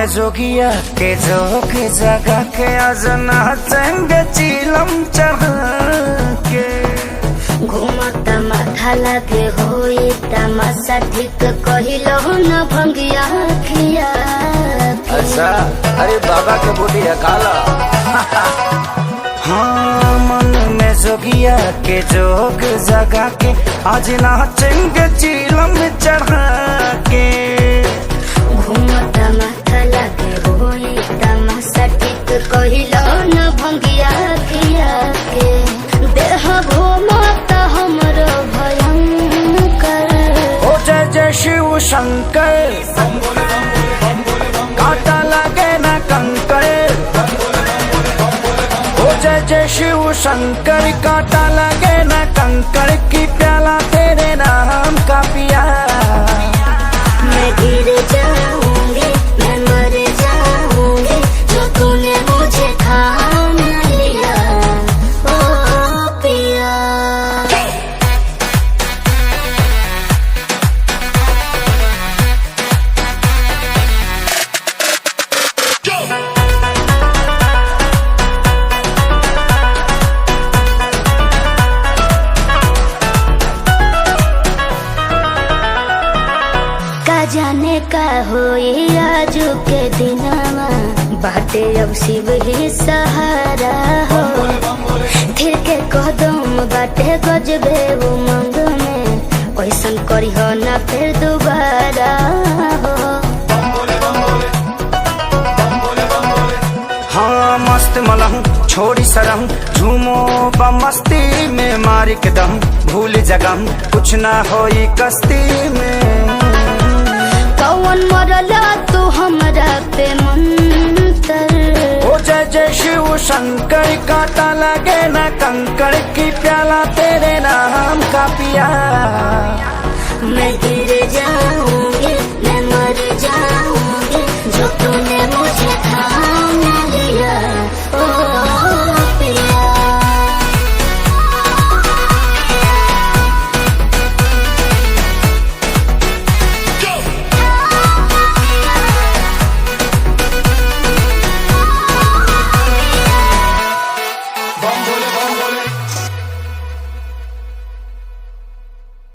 में जोगिया के जोग जगा के आज नाचेंगे चिलम चढ़ के। घूमता माथा लागे होई तमाशा ठीक कहिलो न भंगिया खिया। अच्छा अरे बाबा के बुढ़िया काला। हाँ मन में जोगिया के जोग जगा के आज नाचेंगे चिलम चढ़ा के। घूमता माथा लागे होई तमाशा ठीक कहिलो न भंगिया खिया के। देह घूमता हमरो भयंकर। ओ जय जय शिव शंकर काटा लगे न कंकर। ओ जय जय शिव शंकर काटा लगे न कंकर की प्याला तेरे नाम का पिया। मैं गिर जाऊंगी मैं मर जाऊंगी जो तूने मुझे थाम लिया ओ पिया। का जाने का होई आजू के दिनवा बाटे अब शिव ही सहारा हो। थिर के कदम बाटे गजबे उमंग में ओइसन करी हो ना फिर दोबारा हो। हाँ मस्त मलहूं छोड़ी सरहूं झूमो बम मस्ती में मार के दम भूल जगम कुछ ना होई कस्ती में। कौन मरला तू हमरा पे मंतर। ओ जय जय शिव शंकर काटा लगे न कंकर की प्याला तेरे नाम का पिया। मैं गिर जाऊंगी मैं मर जाऊंगी जो तूने मुझे थाम लिया।